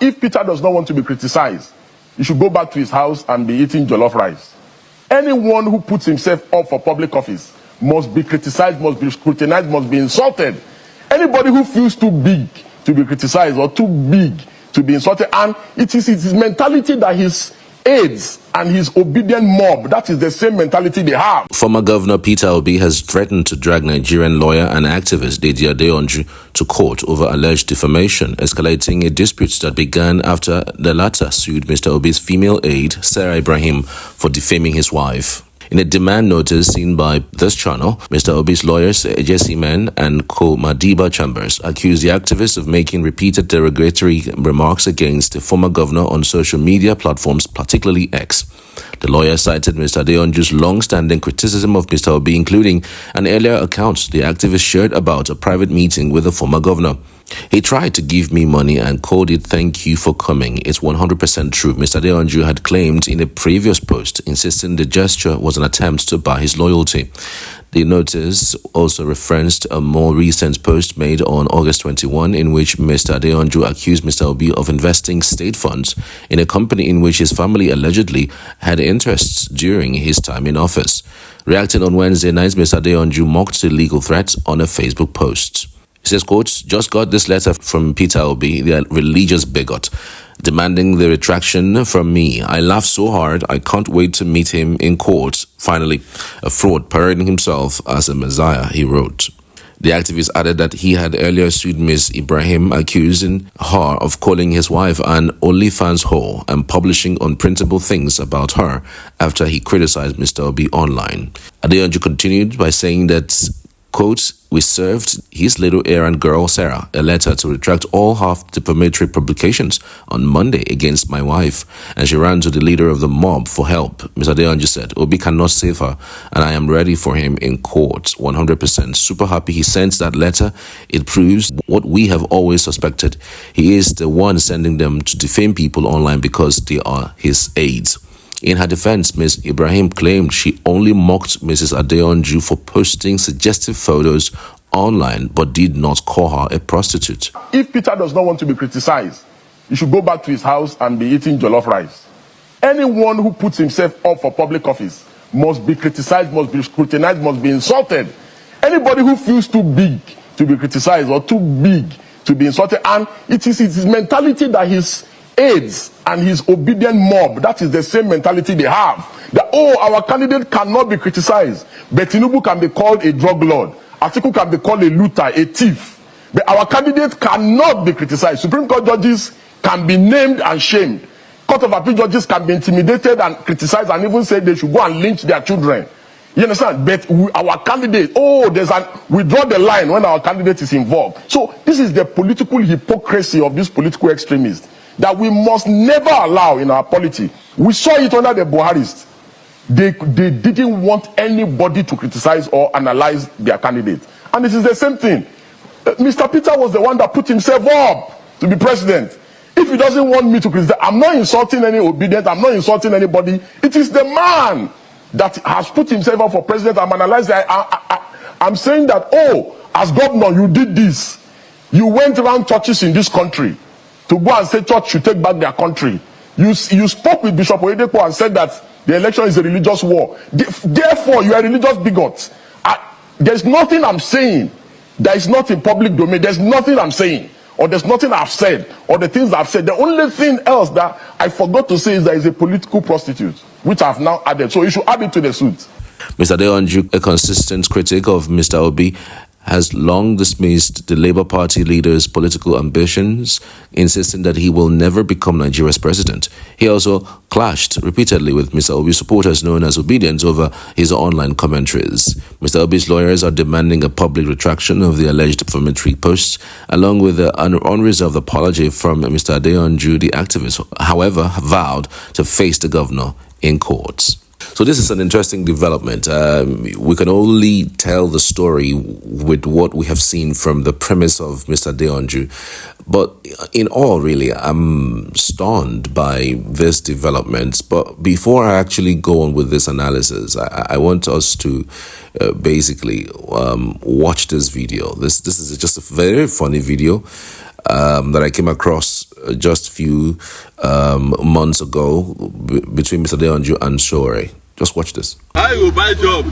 If Peter does not want to be criticized, he should go back to his house and be eating jollof rice. Anyone who puts himself up for public office must be criticized, must be scrutinized, must be insulted. Anybody who feels too big to be criticized or too big to be insulted, and it is his mentality that his aides and his obedient mob, that is the same mentality they have. Former Governor Peter Obi has threatened to drag Nigerian lawyer and activist Deji Adeyanju to court over alleged defamation, escalating a dispute that began after the latter sued Mr. Obi's female aide, Sarah Ibrahim, for defaming his wife. In a demand notice seen by this channel, Mr. Obi's lawyers, Jesse Men and Co-Madiba Chambers, accused the activist of making repeated derogatory remarks against the former governor on social media platforms, particularly X. The lawyer cited Mr. Adeyanju's long-standing criticism of Mr. Obi, including an earlier account the activist shared about a private meeting with the former governor. He tried to give me money and called it "thank you for coming." It's 100% true, Mr. Adeyanju had claimed in a previous post, insisting the gesture was an attempt to buy his loyalty. The notice also referenced a more recent post made on August 21 in which Mr. Adeyanju accused Mr. Obi of investing state funds in a company in which his family allegedly had interests during his time in office. Reacting on Wednesday night, Mr. Adeyanju mocked the legal threat on a Facebook post. He says, quote, "Just got this letter from Peter Obi, the religious bigot, demanding the retraction from me. I laughed so hard, I can't wait to meet him in court. Finally, a fraud parading himself as a messiah," he wrote. The activist added that he had earlier sued Ms. Ibrahim, accusing her of calling his wife an OnlyFans whore and publishing unprintable things about her after he criticized Mr. Obi online. Adeyanju continued by saying that, quote, "We served his little errand girl, Sarah, a letter to retract all half-defamatory publications on Monday against my wife, and she ran to the leader of the mob for help." Mr. Adeyanju said, "Obi cannot save her, and I am ready for him in court, 100%. Super happy he sent that letter. It proves what we have always suspected. He is the one sending them to defame people online because they are his aides." In her defense, Ms. Ibrahim claimed she only mocked Mrs. Adeyanju for posting suggestive photos online, but did not call her a prostitute. If Peter does not want to be criticized, he should go back to his house and be eating jollof rice. Anyone who puts himself up for public office must be criticized, must be scrutinized, must be insulted. Anybody who feels too big to be criticized or too big to be insulted, and it is his mentality that his aides and his obedient mob, that is the same mentality they have. That, oh, our candidate cannot be criticized, but Enugu can be called a drug lord, Atiku can be called a looter, a thief, but our candidate cannot be criticized. Supreme Court judges can be named and shamed. Court of Appeal judges can be intimidated and criticized and even say they should go and lynch their children. You understand? But our candidate, we draw the line when our candidate is involved. So this is the political hypocrisy of these political extremists that we must never allow in our polity. We saw it under the Buharists. They didn't want anybody to criticize or analyze their candidate. And this is the same thing. Mr. Peter was the one that put himself up to be president. If he doesn't want me to criticize, I'm not insulting any obedient, I'm not insulting anybody. It is the man that has put himself up for president. I'm analyzing. I'm saying that, oh, as governor, you did this. You went around churches in this country to go and say church should take back their country. You spoke with Bishop Oyedepo and said that the election is a religious war. Therefore, you are a religious bigot. There's nothing I'm saying that is not in public domain. There's nothing I'm saying, or there's nothing I've said, or the things I've said. The only thing else that I forgot to say is that is a political prostitute, which I've now added. So you should add it to the suit. Mr. Adeyanju, a consistent critic of Mr. Obi, has long dismissed the Labour Party leader's political ambitions, insisting that he will never become Nigeria's president. He also clashed repeatedly with Mr. Obi's supporters known as Obedience over his online commentaries. Mr. Obi's lawyers are demanding a public retraction of the alleged defamatory posts, along with an unreserved apology from Mr. Adeyanju. The activist, however, vowed to face the governor in court. So this is an interesting development. We can only tell the story with what we have seen from the premise of Mr. Adeyanju. But in all, really, I'm stunned by this development. But before I actually go on with this analysis, I want us to basically watch this video. This is just a very funny video that I came across just few months ago between Mr. Adeyanju and Shore. Just watch this. How you buy job?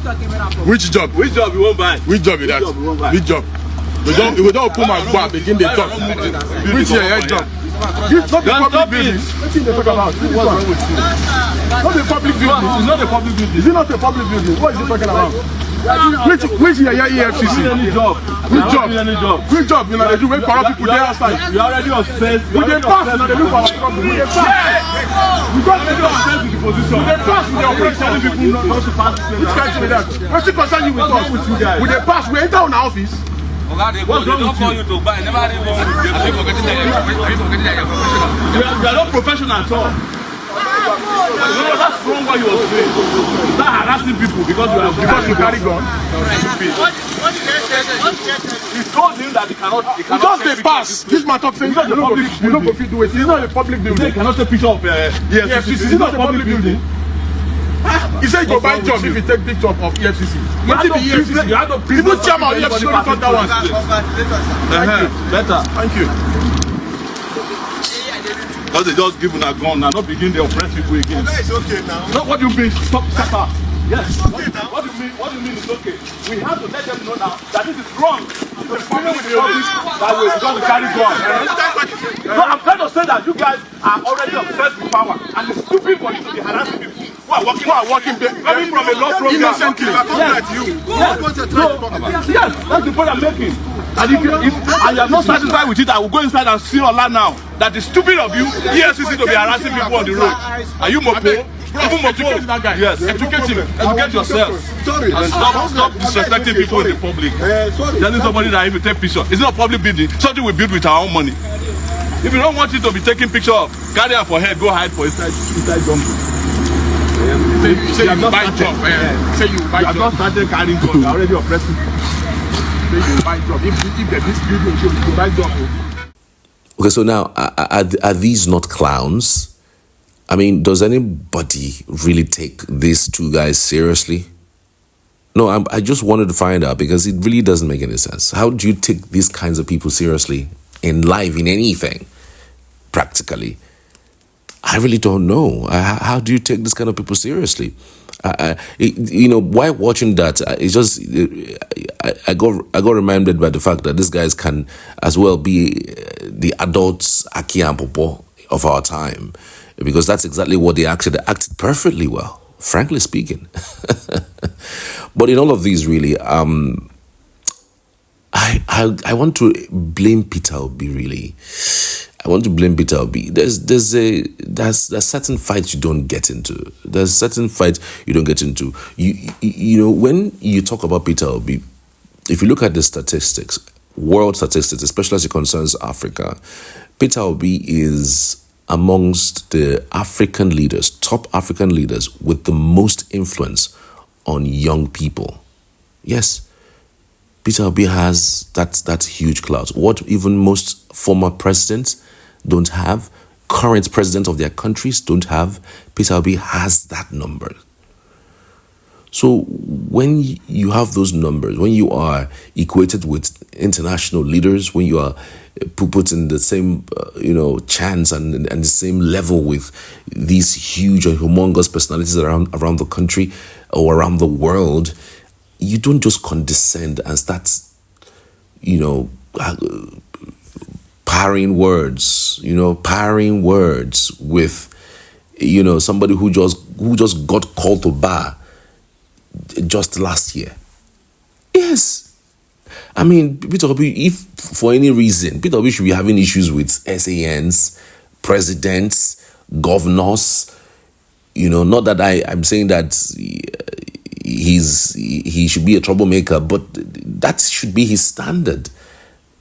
Which job? Which job you won't buy? Which job is that? Which job? We don't open my bar, begin the talk. Which job? It's not the public building. What is the talk about? What's wrong with you? Not the public building. It's not a public building. Is it not a public building? What is he talking about? Which EFCC? Any job? Which job? Any job? Which job? You know they do wait for people there outside. You already obsessed. We dey pass. You know they look for our trouble. We dey pass. We got to be obsessed with the position. We dey pass with the oppression. People not to pass. Which kind of that? What's the concern you with us? We dey pass. We enter on our office. What's wrong with you? You are not professional at all. No, that's wrong what you were saying. Start harassing people because you carry gun. He told him that he cannot just they pass. This man talk saying you don't go fit do it. It's not a public building. He cannot take picture of EFCC. It's not a public building. He said you go buy job if you take picture of EFCC. You have no business. Even chairman of EFCC don't cut that one. Better. Thank you. Because they just give a gun and not begin to oppress people again. It's okay now. No, what do you mean? Stop. Yes. It's okay now. What do you mean it's okay? We have to let them know now that this is wrong. The problem with the office that way because we carry guns. No, I'm trying to say that you guys are already obsessed with power and it's stupid for you to be harassing people who are working coming from a law program. Innocently. Yes, that's the point I'm making. And if you are not satisfied with it, I will go inside and see Allah now. That is stupid of you, EFCC to be harassing people on the road. Are you Mopo? Educate that guy. Yes, educate him. Educate yourself. Sorry. And stop disrespecting people in the public. There is somebody that if you take picture, it's not a public building. Something we build with our own money. If you don't want it to be taking picture of, carry her for head, go hide for inside jungle. Say you buy job. Say you buy job. You have not started carrying guns. You are already oppressing. Say you buy job. If this building you buy job. Okay, so now, are these not clowns? I mean, does anybody really take these two guys seriously? No, I just wanted to find out because it really doesn't make any sense. How do you take these kinds of people seriously in life, in anything, practically? I really don't know. How do you take this kind of people seriously? While watching that, it's just I got reminded by the fact that these guys can as well be the adults Aki and Popo of our time, because that's exactly what they acted perfectly well, frankly speaking. But in all of these, really, I want to blame Peter Obi, really. I want to blame Peter Obi. There's certain fights you don't get into. There's certain fights you don't get into. You know, when you talk about Peter Obi, if you look at the statistics, world statistics, especially as it concerns Africa, Peter Obi is amongst the African leaders, top African leaders with the most influence on young people. Yes, Peter Obi has that huge clout. What even most former presidents don't have, current presidents of their countries don't have, Peter Obi has that number. So when you have those numbers, when you are equated with international leaders, when you are put in the same chance and the same level with these huge and humongous personalities around the country or around the world, you don't just condescend and start parrying words with somebody who just got called to bar just last year. Yes. I mean, Peter Obi, if for any reason, Peter Obi should be having issues with SANs, presidents, governors. Not that I'm saying that he should be a troublemaker, but that should be his standard.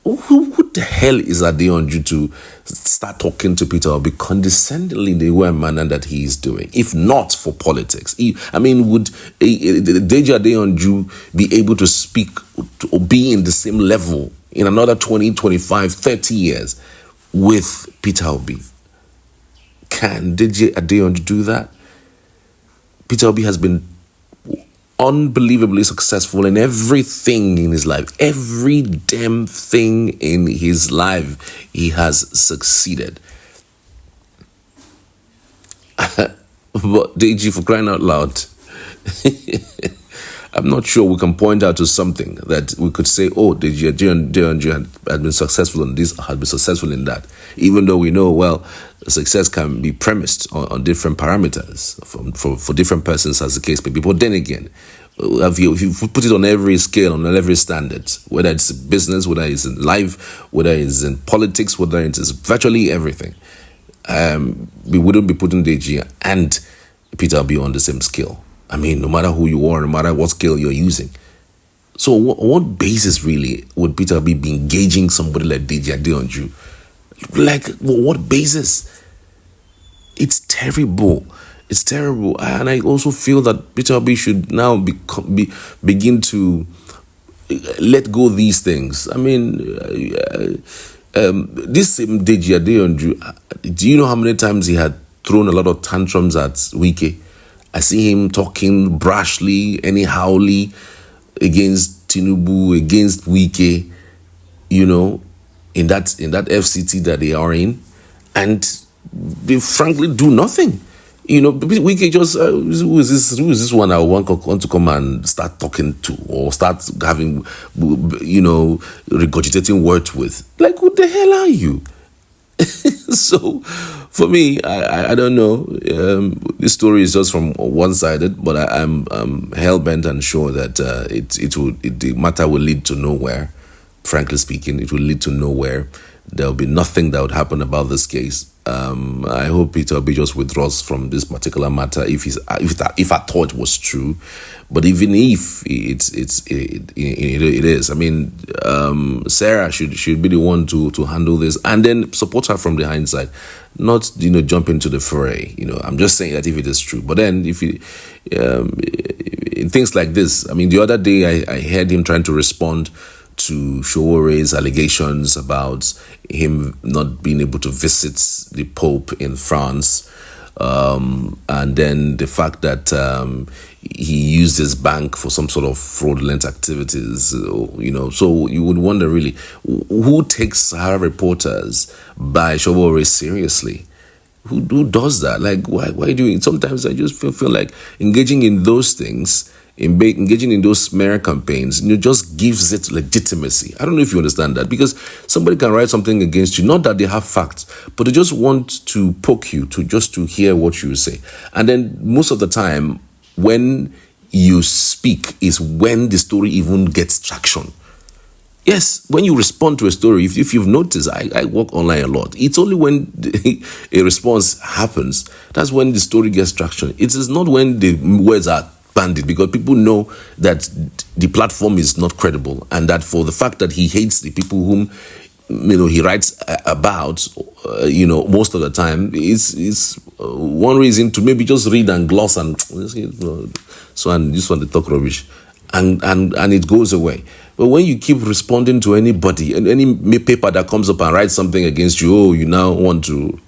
Who the hell is Adeyanju to start talking to Peter Obi condescendingly in the way and manner that he is doing, if not for politics? Would Deji Adeyanju be able to speak or be in the same level in another 20, 25, 30 years with Peter Obi? Can Deji Adeyanju do that? Peter Obi has been unbelievably successful in everything in his life. Every damn thing in his life, he has succeeded. But Deji, for crying out loud, I'm not sure we can point out to something that we could say, oh, Adeyanju had been successful in this, had been successful in that. Even though we know, well, success can be premised on different parameters for different persons, as the case may be. But then again, if you put it on every scale, on every standard, whether it's business, whether it's in life, whether it's in politics, whether it's virtually everything, we wouldn't be putting Deji and Peter Obi on the same scale. I mean, no matter who you are, no matter what scale you're using. So what basis really would Peter Obi be engaging somebody like Deji Adeyanju? Like, what basis? It's terrible. It's terrible. And I also feel that Peter Obi should now begin to let go of these things. I mean, this same Deji Adeyanju, do you know how many times he had thrown a lot of tantrums at Wike? I see him talking brashly, anyhowly against Tinubu, against Wike, you know, in that FCT that they are in, and they frankly do nothing. You know, Wike just who is this one I want to come and start talking to or start having, you know, regurgitating words with? Like, who the hell are you? So, for me, I don't know. This story is just from one-sided, but I'm hell-bent and sure that the matter will lead to nowhere. Frankly speaking, it will lead to nowhere. There will be nothing that would happen about this case. I hope Peter Obi just withdraws from this particular matter if I thought it was true. But even if it is, I mean, Sarah should be the one to handle this and then support her from the hindsight, not jump into the fray. I'm just saying that if it is true. But then if in things like this, I mean, the other day I heard him trying to respond to Showore's allegations about him not being able to visit the Pope in France, and then the fact that he used his bank for some sort of fraudulent activities, so you would wonder really, who takes Sahara reporters by Showore seriously? Who does that? Like, why do it? Sometimes I just feel like engaging in those things, engaging in those smear campaigns, just gives it legitimacy. I don't know if you understand that, because somebody can write something against you, not that they have facts, but they just want to poke you, to hear what you say. And then most of the time, when you speak is when the story even gets traction. Yes, when you respond to a story, if you've noticed, I work online a lot. It's only when a response happens, that's when the story gets traction. It is not when the words are banded, because people know that the platform is not credible, and that for the fact that he hates the people whom he writes about, most of the time, it's one reason to maybe just read and gloss and this one they talk rubbish, and it goes away. But when you keep responding to anybody and any paper that comes up and writes something against you, you now want to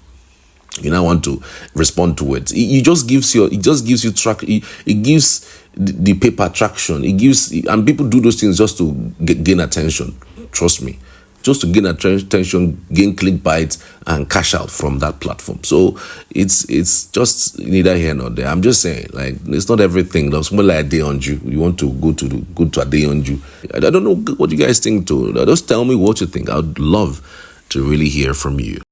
respond to it. It just gives you track. It gives the paper traction. And people do those things just to gain attention. Trust me, just to gain attention, gain clickbait, and cash out from that platform. So it's just neither here nor there. I'm just saying, like, it's not everything. There's more like Adeyanju. You want to go to Adeyanju. I don't know what you guys think too. Just tell me what you think. I'd love to really hear from you.